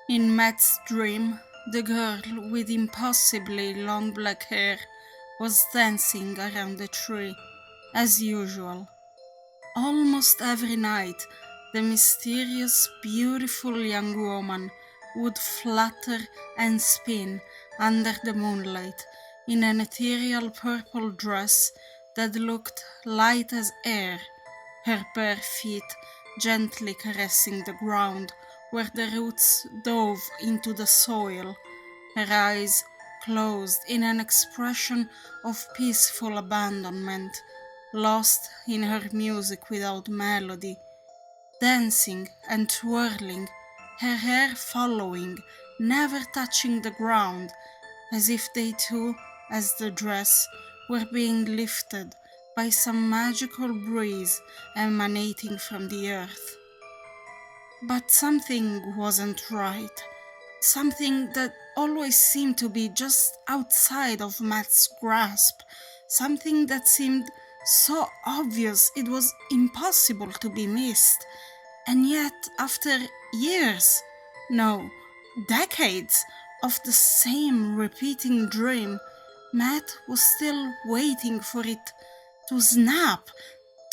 In Matt's dream, the girl with impossibly long black hair was dancing around the tree, as usual. Almost every night, the mysterious, beautiful young woman would flutter and spin under the moonlight in an ethereal purple dress that looked light as air, her bare feet gently caressing the ground where the roots dove into the soil, her eyes closed in an expression of peaceful abandonment, lost in her music without melody, dancing and twirling, her hair following, never touching the ground, as if they too, as the dress, were being lifted by some magical breeze emanating from the earth. But something wasn't right. Something that always seemed to be just outside of Matt's grasp. Something that seemed so obvious it was impossible to be missed. And yet, after years, no, decades of the same repeating dream, Matt was still waiting for it to snap,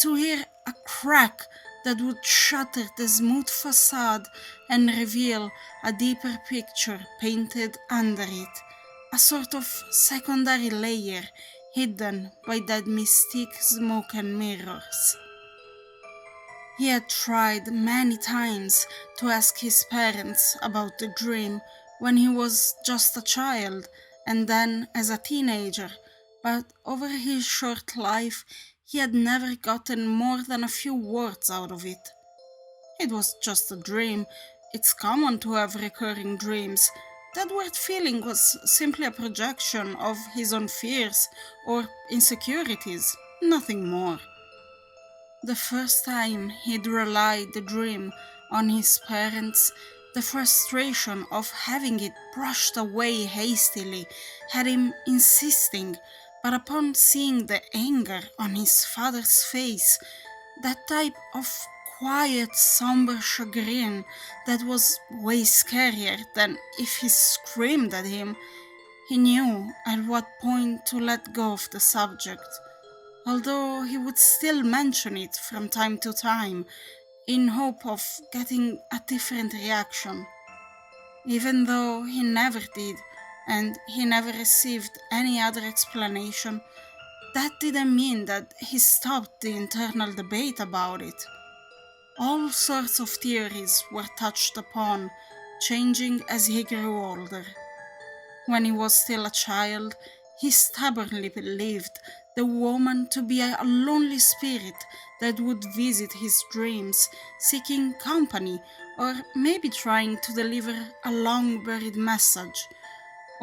to hear a crack that would shatter the smooth facade and reveal a deeper picture painted under it, a sort of secondary layer hidden by that mystique smoke and mirrors. He had tried many times to ask his parents about the dream when he was just a child and then as a teenager, but over his short life he had never gotten more than a few words out of it. It was just a dream. It's common to have recurring dreams. That weird feeling was simply a projection of his own fears or insecurities, nothing more. The first time he'd relied the dream on his parents, the frustration of having it brushed away hastily had him insisting, but upon seeing the anger on his father's face, that type of quiet, somber chagrin that was way scarier than if he screamed at him, he knew at what point to let go of the subject, although he would still mention it from time to time in hope of getting a different reaction. Even though he never did, and he never received any other explanation, that didn't mean that he stopped the internal debate about it. All sorts of theories were touched upon, changing as he grew older. When he was still a child, he stubbornly believed the woman to be a lonely spirit that would visit his dreams, seeking company, or maybe trying to deliver a long buried message,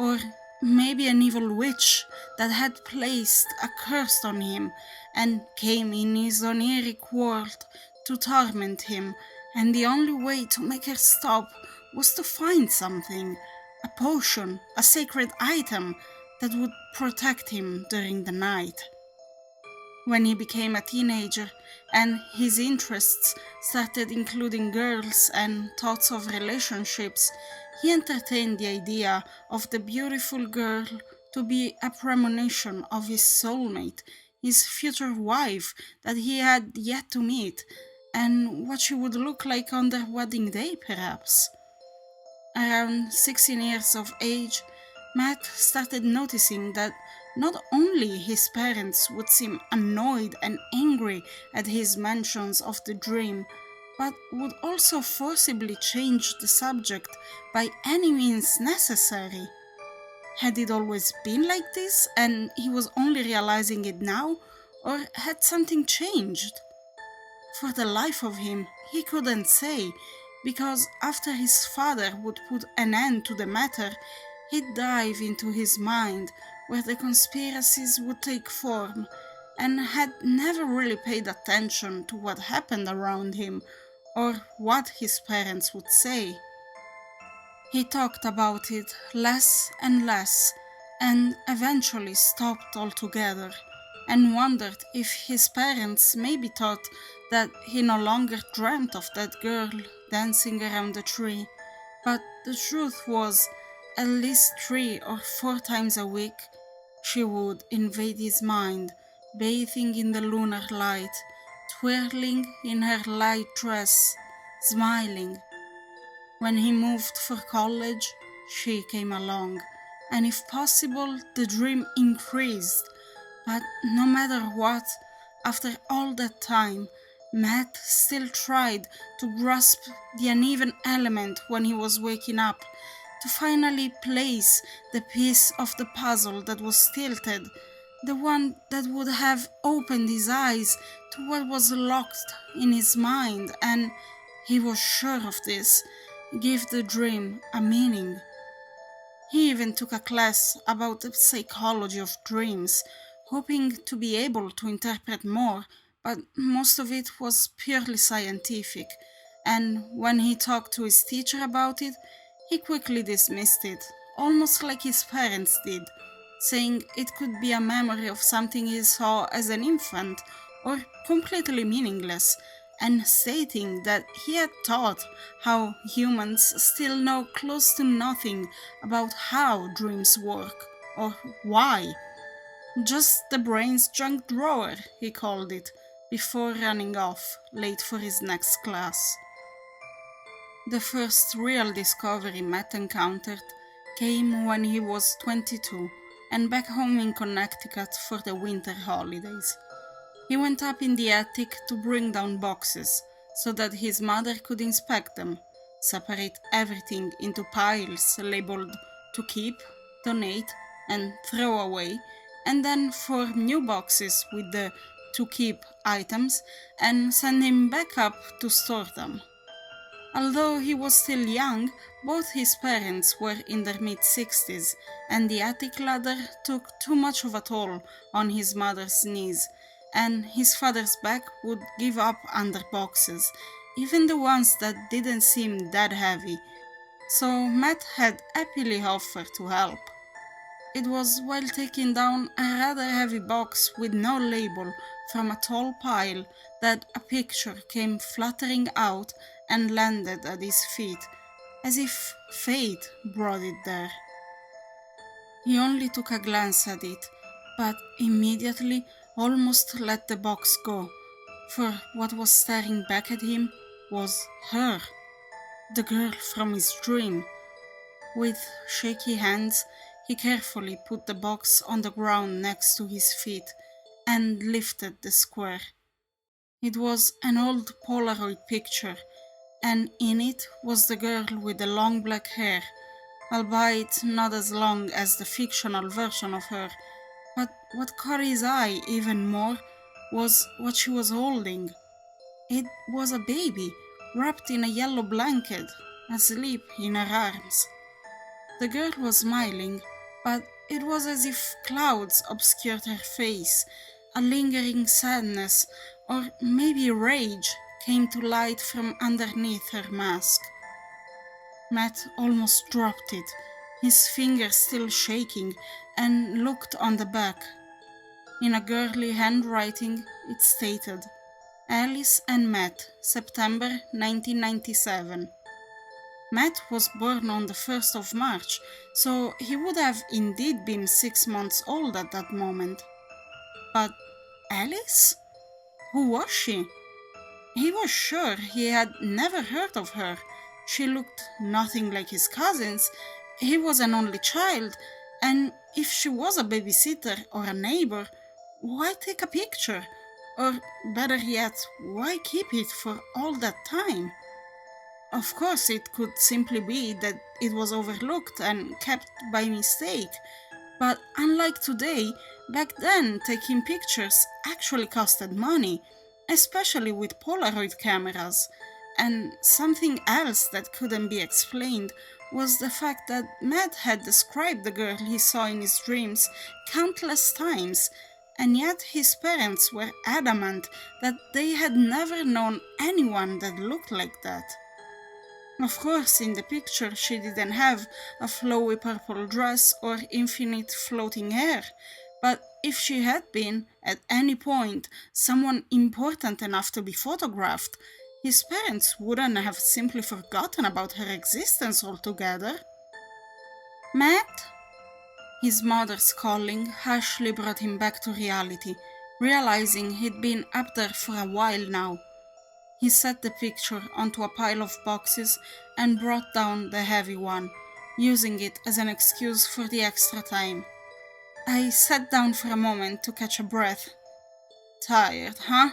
or maybe an evil witch that had placed a curse on him and came in his oniric world to torment him, and the only way to make her stop was to find something, a potion, a sacred item that would protect him during the night. When he became a teenager and his interests started including girls and thoughts of relationships, he entertained the idea of the beautiful girl to be a premonition of his soulmate, his future wife that he had yet to meet, and what she would look like on their wedding day, perhaps. Around 16 years of age, Matt started noticing that not only his parents would seem annoyed and angry at his mentions of the dream, but would also forcibly change the subject by any means necessary. Had it always been like this and he was only realizing it now, or had something changed? For the life of him, he couldn't say, because after his father would put an end to the matter, he'd dive into his mind where the conspiracies would take form, and had never really paid attention to what happened around him or what his parents would say. He talked about it less and less, and eventually stopped altogether, and wondered if his parents maybe thought that he no longer dreamt of that girl dancing around the tree, But the truth was, at least 3 or 4 times a week, she would invade his mind, bathing in the lunar light, twirling in her light dress, smiling. When he moved for college, she came along, and if possible, the dream increased. But no matter what, after all that time, Matt still tried to grasp the uneven element when he was waking up, to finally place the piece of the puzzle that was tilted, the one that would have opened his eyes to what was locked in his mind, and he was sure of this, give the dream a meaning. He even took a class about the psychology of dreams, hoping to be able to interpret more, but most of it was purely scientific, and when he talked to his teacher about it, he quickly dismissed it, almost like his parents did, saying it could be a memory of something he saw as an infant, or completely meaningless, and stating that he had thought how humans still know close to nothing about how dreams work or why. Just the brain's junk drawer, he called it, before running off, late for his next class. The first real discovery Matt encountered came when he was 22 and back home in Connecticut for the winter holidays. He went up in the attic to bring down boxes so that his mother could inspect them, separate everything into piles labeled to keep, donate, and throw away, and then form new boxes with the to keep items and send him back up to store them. Although he was still young, both his parents were in their mid-60s, and the attic ladder took too much of a toll on his mother's knees, and his father's back would give up under boxes, even the ones that didn't seem that heavy. So Matt had happily offered to help. It was while taking down a rather heavy box with no label from a tall pile that a picture came fluttering out and landed at his feet, as if fate brought it there. He only took a glance at it, but immediately almost let the box go, for what was staring back at him was her, the girl from his dream. With shaky hands, he carefully put the box on the ground next to his feet and lifted the square. It was an old Polaroid picture, and in it was the girl with the long black hair, albeit not as long as the fictional version of her. But what caught his eye even more was what she was holding. It was a baby, wrapped in a yellow blanket, asleep in her arms. The girl was smiling, but it was as if clouds obscured her face. A lingering sadness, or maybe rage, came to light from underneath her mask. Matt almost dropped it, his fingers still shaking, and looked on the back. In a girly handwriting, it stated, Alice and Matt, September 1997. Matt was born on the 1st of March, so he would have indeed been 6 months old at that moment. But Alice? Who was she? He was sure he had never heard of her. She looked nothing like his cousins. He was an only child, and if she was a babysitter or a neighbor, why take a picture? Or better yet, why keep it for all that time? Of course, it could simply be that it was overlooked and kept by mistake, but unlike today, back then taking pictures actually costed money, especially with Polaroid cameras. And something else that couldn't be explained was the fact that Matt had described the girl he saw in his dreams countless times, and yet his parents were adamant that they had never known anyone that looked like that. Of course, in the picture she didn't have a flowy purple dress or infinite floating hair, but if she had been, at any point, someone important enough to be photographed, His parents wouldn't have simply forgotten about her existence altogether. Matt? His mother's calling harshly brought him back to reality, realizing he'd been up there for a while now. He set the picture onto a pile of boxes and brought down the heavy one, using it as an excuse for the extra time. I sat down for a moment to catch a breath. Tired, huh?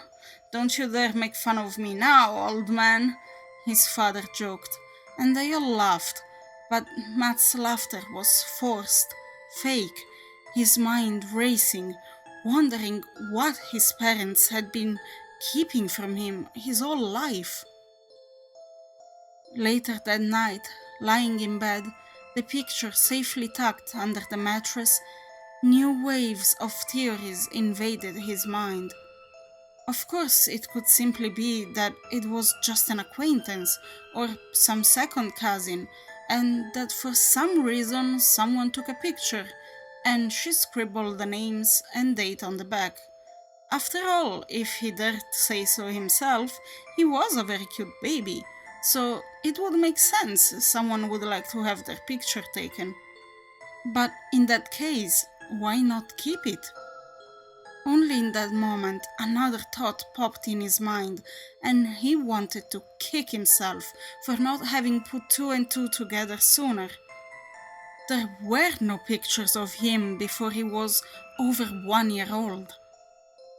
Don't you dare make fun of me now, old man, his father joked, and they all laughed, but Matt's laughter was forced, fake, his mind racing, wondering what his parents had been keeping from him his whole life. Later that night, lying in bed, the picture safely tucked under the mattress, new waves of theories invaded his mind. Of course, it could simply be that it was just an acquaintance or some second cousin, and that for some reason someone took a picture and she scribbled the names and date on the back. After all, if he dared say so himself, he was a very cute baby, so it would make sense someone would like to have their picture taken. But in that case, why not keep it? Only in that moment another thought popped in his mind, and he wanted to kick himself for not having put two and two together sooner. There were no pictures of him before he was over 1 year old.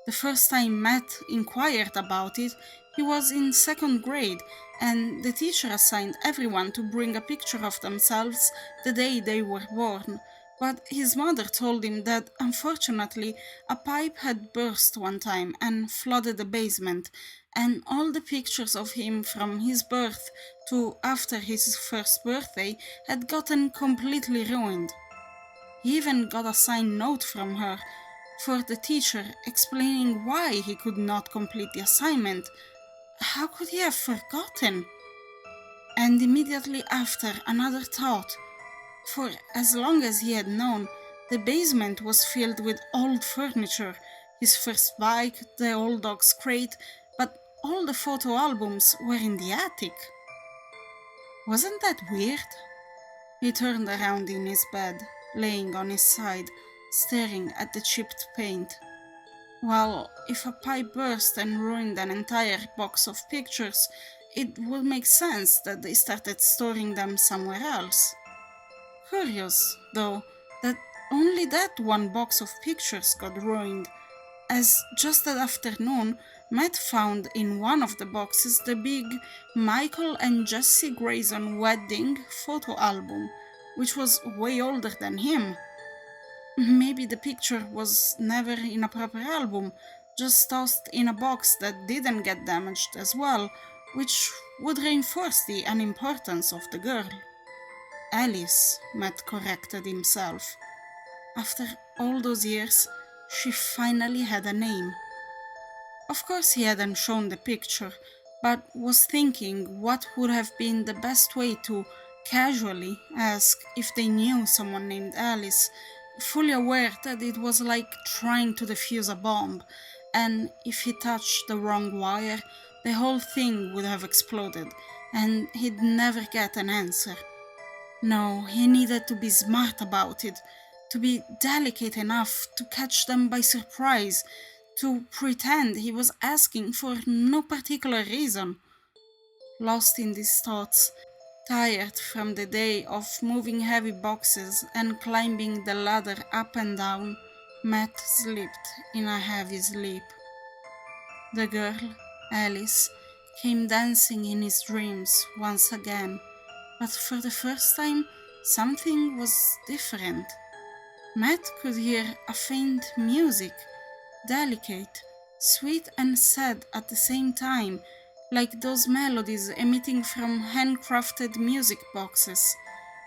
The first time Matt inquired about it, he was in second grade, and the teacher assigned everyone to bring a picture of themselves the day they were born. But his mother told him that, unfortunately, a pipe had burst one time and flooded the basement, and all the pictures of him from his birth to after his first birthday had gotten completely ruined. He even got a signed note from her for the teacher explaining why he could not complete the assignment. How could he have forgotten? And immediately after, another thought. For as long as he had known, the basement was filled with old furniture, his first bike, the old dog's crate, but all the photo albums were in the attic. Wasn't that weird? He turned around in his bed, laying on his side, staring at the chipped paint. Well, if a pipe burst and ruined an entire box of pictures, it would make sense that they started storing them somewhere else. Curious, though, that only that one box of pictures got ruined, as just that afternoon Matt found in one of the boxes the big Michael and Jessie Grayson wedding photo album, which was way older than him. Maybe the picture was never in a proper album, just tossed in a box that didn't get damaged as well, which would reinforce the unimportance of the girl. Alice, Matt corrected himself. After all those years, she finally had a name. Of course he hadn't shown the picture, but was thinking what would have been the best way to casually ask if they knew someone named Alice, fully aware that it was like trying to defuse a bomb, and if he touched the wrong wire, the whole thing would have exploded, and he'd never get an answer. No, he needed to be smart about it, to be delicate enough to catch them by surprise, to pretend he was asking for no particular reason. Lost in these thoughts, tired from the day of moving heavy boxes and climbing the ladder up and down, Matt slipped in a heavy sleep. The girl, Alice, came dancing in his dreams once again, but for the first time something was different. Matt could hear a faint music, delicate, sweet and sad at the same time, like those melodies emitting from handcrafted music boxes,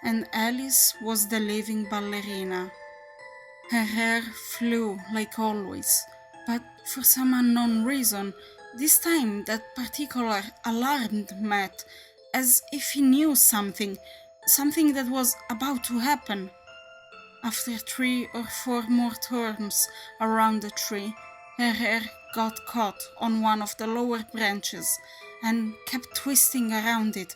and Alice was the living ballerina. Her hair flew like always, but for some unknown reason, this time that particular alarmed Matt, as if he knew something that was about to happen. After 3 or 4 more turns around the tree, her hair got caught on one of the lower branches, and kept twisting around it,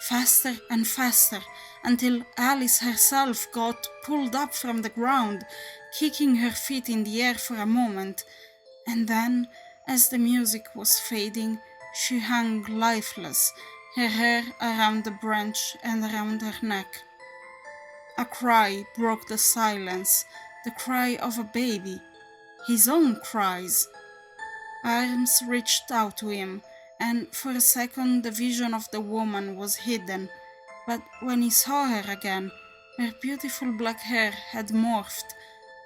faster and faster, until Alice herself got pulled up from the ground, kicking her feet in the air for a moment, and then, as the music was fading, she hung lifeless, her hair around the branch and around her neck. A cry broke the silence, the cry of a baby, his own cries. Arms reached out to him, and for a second the vision of the woman was hidden, but when he saw her again, her beautiful black hair had morphed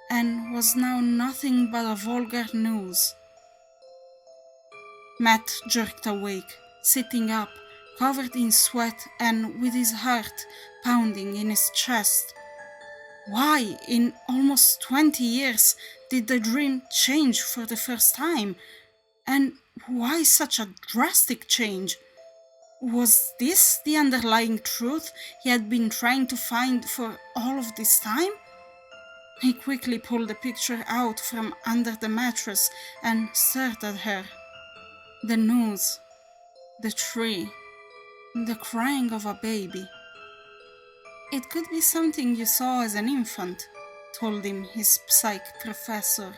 and was now nothing but a vulgar noose. Matt jerked awake, sitting up, covered in sweat and with his heart pounding in his chest. Why, in almost 20 years, did the dream change for the first time? And why such a drastic change? Was this the underlying truth he had been trying to find for all of this time? He quickly pulled the picture out from under the mattress and stared at her. The news, the tree, the crying of a baby. It could be something you saw as an infant, told him his psych professor.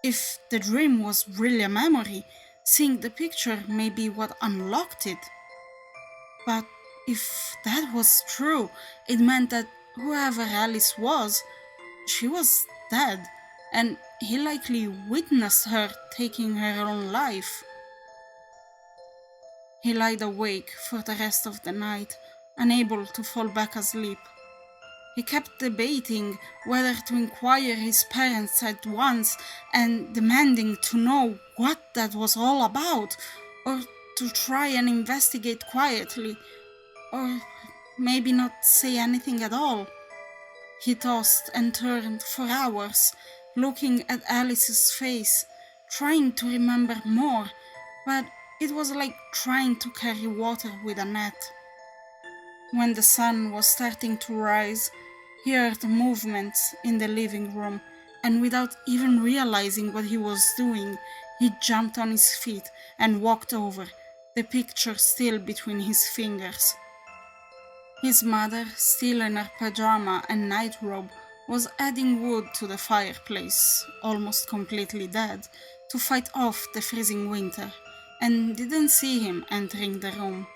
If the dream was really a memory, seeing the picture may be what unlocked it. But if that was true, it meant that whoever Alice was, she was dead, and he likely witnessed her taking her own life. He lied awake for the rest of the night, unable to fall back asleep. He kept debating whether to inquire his parents at once and demanding to know what that was all about, or to try and investigate quietly, or maybe not say anything at all. He tossed and turned for hours, looking at Alice's face, trying to remember more, but it was like trying to carry water with a net. When the sun was starting to rise, he heard movements in the living room, and without even realizing what he was doing, he jumped on his feet and walked over, the picture still between his fingers. His mother, still in her pajama and nightrobe, was adding wood to the fireplace, almost completely dead, to fight off the freezing winter, and didn't see him entering the room.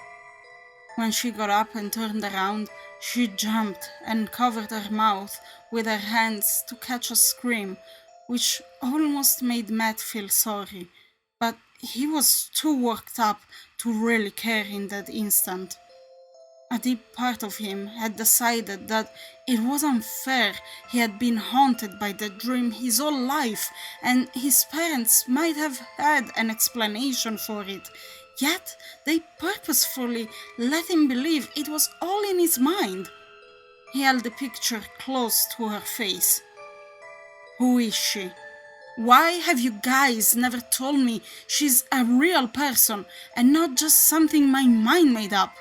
When she got up and turned around, she jumped and covered her mouth with her hands to catch a scream, which almost made Matt feel sorry, but he was too worked up to really care in that instant. A deep part of him had decided that it was unfair he had been haunted by that dream his whole life, and his parents might have had an explanation for it, yet they purposefully let him believe it was all in his mind. He held the picture close to her face. Who is she? Why have you guys never told me she's a real person and not just something my mind made up?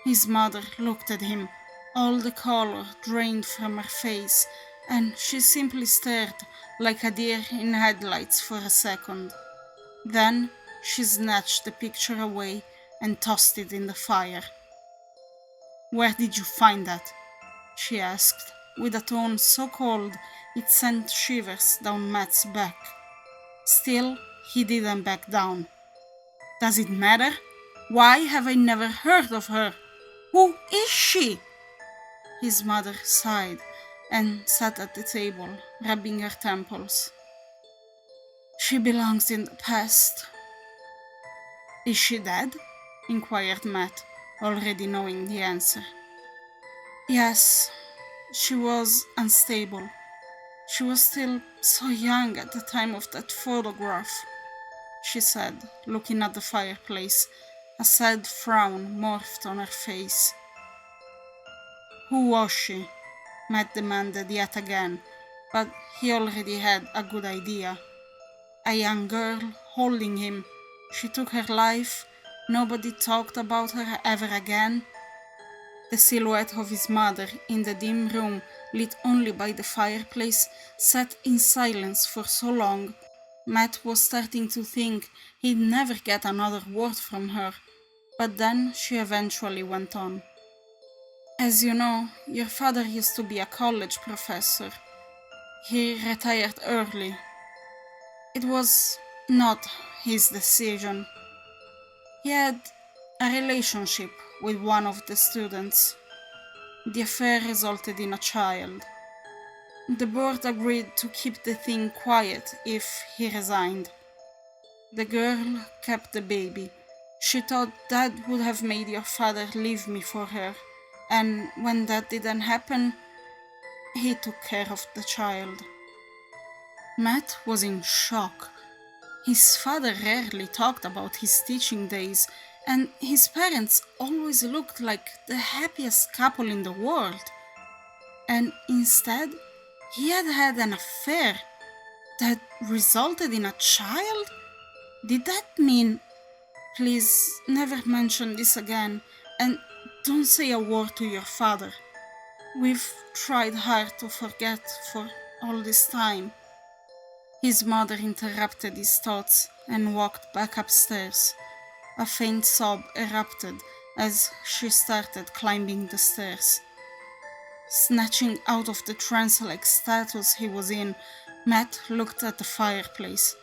His mother looked at him, all the color drained from her face, and she simply stared like a deer in headlights for a second. Then she snatched the picture away and tossed it in the fire. "Where did you find that?" she asked, with a tone so cold it sent shivers down Matt's back. Still, he didn't back down. "Does it matter? Why have I never heard of her? Who is she?" His mother sighed and sat at the table, rubbing her temples. "She belongs in the past." "Is she dead?" inquired Matt, already knowing the answer. "Yes, she was unstable. She was still so young at the time of that photograph," she said, looking at the fireplace. A sad frown morphed on her face. "Who was she?" Matt demanded yet again, but he already had a good idea. A young girl holding him. She took her life. Nobody talked about her ever again. The silhouette of his mother in the dim room, lit only by the fireplace, sat in silence for so long, Matt was starting to think he'd never get another word from her, but then she eventually went on. As you know, your father used to be a college professor. He retired early. It was not his decision. He had a relationship with one of the students. The affair resulted in a child. The board agreed to keep the thing quiet if he resigned. The girl kept the baby. She thought that would have made your father leave me for her, and when that didn't happen, he took care of the child. Matt was in shock. His father rarely talked about his teaching days, and his parents always looked like the happiest couple in the world. And instead, he had had an affair that resulted in a child? Did that mean, please never mention this again, and don't say a word to your father. We've tried hard to forget for all this time. His mother interrupted his thoughts and walked back upstairs. A faint sob erupted as she started climbing the stairs. Snatching out of the trance-like status he was in, Matt looked at the fireplace.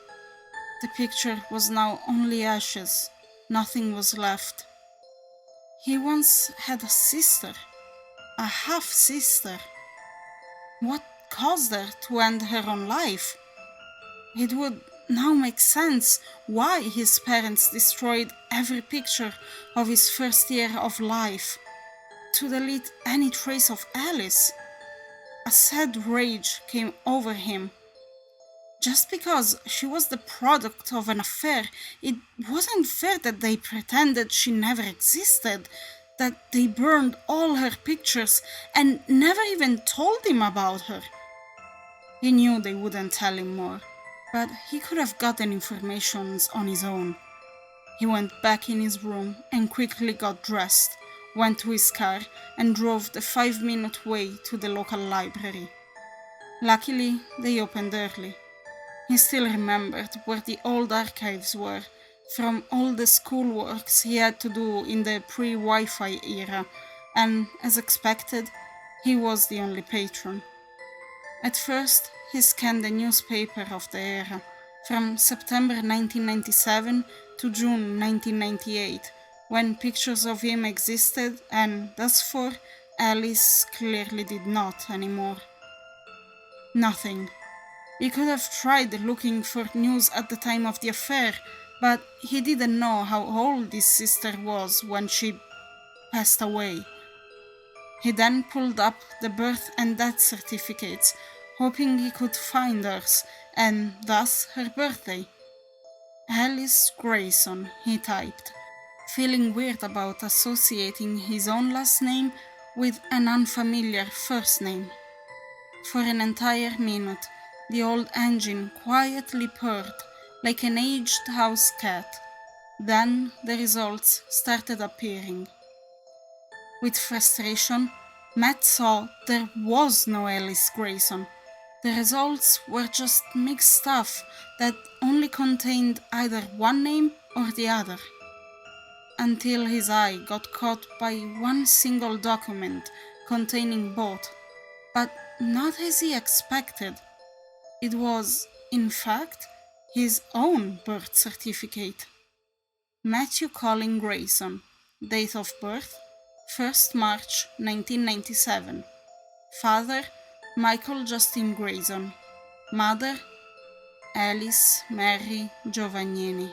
The picture was now only ashes. Nothing was left. He once had a sister, a half-sister. What caused her to end her own life? It would now make sense why his parents destroyed every picture of his first year of life, to delete any trace of Alice. A sad rage came over him. Just because she was the product of an affair, it wasn't fair that they pretended she never existed, that they burned all her pictures and never even told him about her. He knew they wouldn't tell him more, but he could have gotten information on his own. He went back in his room and quickly got dressed, went to his car, and drove the 5-minute way to the local library. Luckily, they opened early. He still remembered where the old archives were, from all the schoolworks he had to do in the pre-Wi-Fi era, and, as expected, he was the only patron. At first, he scanned the newspaper of the era, from September 1997 to June 1998, when pictures of him existed and, thus far, Alice clearly did not anymore. Nothing. He could have tried looking for news at the time of the affair, but he didn't know how old his sister was when she passed away. He then pulled up the birth and death certificates, hoping he could find hers, and thus her birthday. Alice Grayson, he typed, feeling weird about associating his own last name with an unfamiliar first name. For an entire minute, the old engine quietly purred like an aged house cat. Then the results started appearing. With frustration, Matt saw there was no Alice Grayson. The results were just mixed stuff that only contained either one name or the other. Until his eye got caught by one single document containing both, but not as he expected. It was, in fact, his own birth certificate. Matthew Colin Grayson, date of birth, 1st March 1997. Father, Michael Justin Grayson. Mother, Alice Mary Giovagnini.